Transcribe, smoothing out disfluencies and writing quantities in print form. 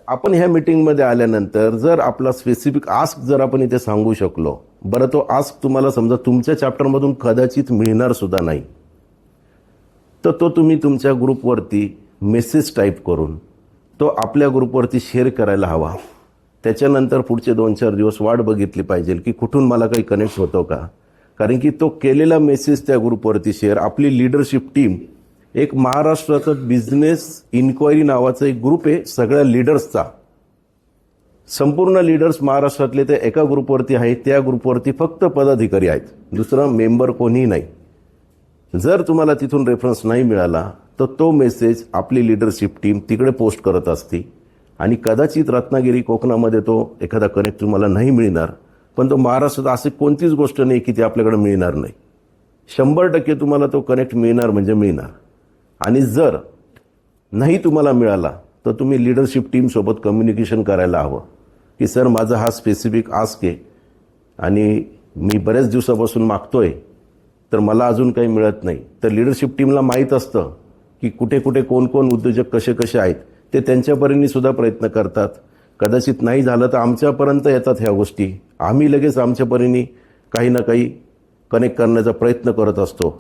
आपण ह्या मीटिंगमध्ये आल्यानंतर जर आपला स्पेसिफिक आस्क जर आपण इथे सांगू शकलो, बरं तो आस्क तुम्हाला समजा तुमच्या चॅप्टरमधून कदाचित मिळणार सुद्धा नाही, तर तो तुम्ही तुमच्या ग्रुपवरती मेसेज टाईप करून तो आपल्या ग्रुपवरती शेअर करायला हवा. त्याच्यानंतर पुढचे 2-4 दिवस वाट बघितली पाहिजे की कुठून मला काही कनेक्ट होतो का. कारण की तो केलेला मेसेज त्या ग्रुपवरती शेअर आपली लीडरशिप टीम, एक महाराष्ट्राचं बिझनेस इन्क्वायरी नावाचा एक ग्रुप आहे सगळ्या लीडर्सचा. संपूर्ण लीडर्स महाराष्ट्रातले ते एका ग्रुपवरती आहेत. त्या ग्रुपवरती फक्त पदाधिकारी आहेत, दुसरं मेंबर कोणीही नाही. जर तुम्हाला तिथून रेफरन्स नाही मिळाला तर तो मेसेज आपली लीडरशिप टीम तिकडे पोस्ट करत असते आणि कदाचित रत्नागिरी कोकणामध्ये तो एखादा कनेक्ट तुम्हाला नाही मिळणार, पण तो महाराष्ट्रात अशी कोणतीच गोष्ट नाही की ती आपल्याकडे मिळणार नाही. 100% तुम्हाला तो कनेक्ट मिळणार म्हणजे मिळणार. आणि जर नाही तुम्हाला मिळाला तर तुम्ही लीडरशिप टीमसोबत कम्युनिकेशन करायला हवं की सर माझा हा स्पेसिफिक आस्क आहे आणि मी बऱ्याच दिवसापासून मागतोय तर मला अजून काही मिळत नाही. तर लीडरशिप टीमला माहीत असतं की कुठे कुठे कोण कोण उद्योजक कसे कसे आहेत, ते त्यांच्यापरीने सुद्धा प्रयत्न करतात. कदाचित नाही झालं तर आमच्यापर्यंत येतात ह्या गोष्टी, आम्ही लगेच आमच्यापरीने काही ना काही कनेक्ट करण्याचा प्रयत्न करत असतो.